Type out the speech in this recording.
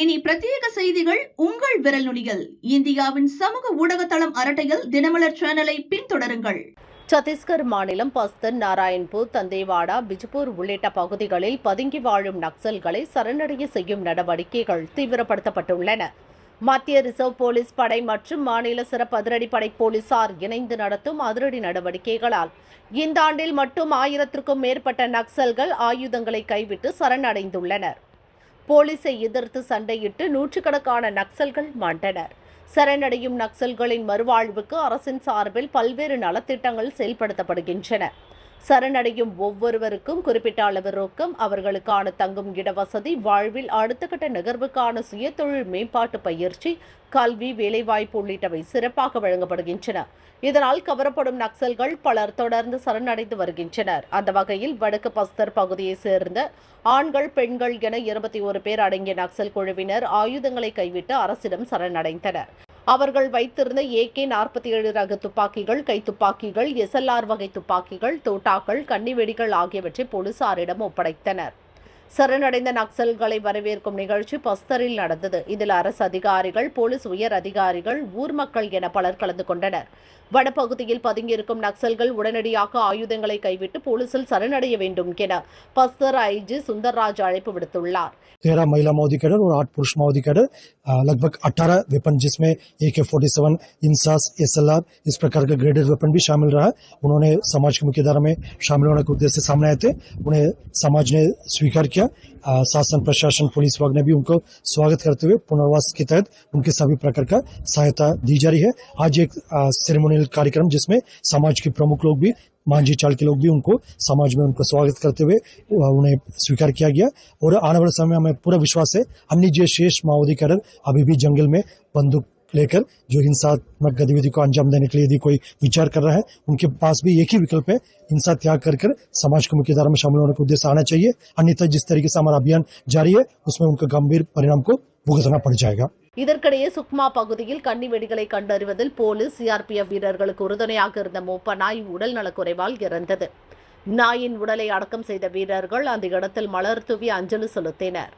இனி பிரத்யேக செய்திகள் உங்கள் விரல் நுனியில். இந்தியாவின் சமூக ஊடக தளம் அரட்டையில் தினமலர் சேனலை பின்தொடருங்கள். சத்தீஸ்கர் மாநிலம் பஸ்தர், நாராயண்பூர், தந்தேவாடா, பிஜ்பூர் உள்ளிட்ட பகுதிகளில் பதுங்கி வாழும் நக்சல்களை சரணடைய செய்யும் நடவடிக்கைகள் தீவிரப்படுத்தப்பட்டுள்ளன. மத்திய ரிசர்வ் போலீஸ் படை மற்றும் மாநில சிறப்பு அதிரடிப்படை போலீசார் இணைந்து நடத்தும் அதிரடி நடவடிக்கைகளால் இந்த ஆண்டில் மட்டும் 1000க்கும் மேற்பட்ட நக்சல்கள் ஆயுதங்களை கைவிட்டு சரணடைந்துள்ளனர். போலீஸை எதிர்த்து சண்டையிட்டு நூற்றுக்கணக்கான நக்சல்கள் மாண்டனர். சரணடையும் நக்சல்களின் மறுவாழ்வுக்கு அரசின் சார்பில் பல்வேறு நலத்திட்டங்கள் செயல்படுத்தப்படுகின்றன. சரணடையும் ஒவ்வொருவருக்கும் குறிப்பிட்ட அளவு ரொக்கம், அவர்களுக்கான தங்கும் இடவசதி, வாழ்வில் அடுத்த கட்ட நகர்வுக்கான சுயதொழில் மேம்பாட்டு பயிற்சி, கல்வி, வேலைவாய்ப்பு உள்ளிட்டவை சிறப்பாக வழங்கப்படுகின்றன. இதனால் கவரப்படும் நக்சல்கள் பலர் தொடர்ந்து சரணடைந்து வருகின்றனர். அந்த வகையில் வடக்கு பஸ்தர் பகுதியைச் சேர்ந்த ஆண்கள், பெண்கள் என 21 பேர் அடங்கிய நக்சல் குழுவினர் ஆயுதங்களை கைவிட்டு அரசிடம் சரணடைந்தனர். அவர்கள் வைத்திருந்த AK-47 ரக துப்பாக்கிகள், கைத்துப்பாக்கிகள், SLR வகை துப்பாக்கிகள், தோட்டாக்கள், கன்னிவெடிகள் ஆகியவற்றை போலீசாரிடம் ஒப்படைத்தனர். சரணடைந்த நக்சல்களை வரவேற்கும் நிகழ்ச்சி பஸ்தரில் நடந்தது. இதில் அரசு அதிகாரிகள், போலீஸ் உயர் அதிகாரிகள், ஊர் மக்கள் என பலர் கலந்து கொண்டனர். வடபகுதியில் பதுங்கியிருக்கும் நக்சல்கள் உடனடியாக ஆயுதங்களை கைவிட்டு போலீசில் சரணடைய வேண்டும் என பஸ்தர் IG சுந்தர்ராஜ் அழைப்பு விடுத்துள்ளார். 13 महिला माओवादी कैडर और 8 पुरुष माओवादी कैडर, लगभग 18 वेपन जिसमें AK-47, इंसास, SLR इस प्रकार का ग्रेडेड वेपन भी शामिल रहा। उन्होंने समाज की मुख्यधारा में शामिल होने के उद्देश्य से सामने आए थे। उन्हें समाज ने स्वीकार किया। शासन, प्रशासन, पुलिस विभाग ने भी उनको स्वागत करते हुए पुनर्वास के तहत उनके सभी प्रकार का सहायता दी जा रही है। आज एक सेरेमोनियल कार्यक्रम जिसमें समाज के प्रमुख लोग भी, मांझी चाल के लोग भी उनको समाज में उनको स्वागत करते हुए उन्हें स्वीकार किया गया। और आने वाले समय में हमें पूरा विश्वास है अन्य जो शेष माओवादी कैडर अभी भी जंगल में बंदूक लेकर जो हिंसात्मक गतिविधि को अंजाम देने के लिए यदि कोई विचार कर रहा है, उनके पास भी एक ही विकल्प है, हिंसा त्याग कर समाज की मुख्यधारा में शामिल होने का उद्देश्य आना चाहिए। अन्यथा जिस तरीके से हमारा अभियान जारी है उसमें उनका गंभीर परिणाम को भुगतना पड़ जाएगा। இதற்கிடையே சுக்மா பகுதியில் கன்னி வெடிகளை கண்டறிவதில் போலீஸ், CRPF வீரர்களுக்கு உறுதுணையாக இருந்த மோப்ப நாய் உடல் நலக்குறைவால் இறந்தது. நாயின் உடலை அடக்கம் செய்த வீரர்கள் அந்த இடத்தில் மலர் தூவி அஞ்சலி செலுத்தினர்.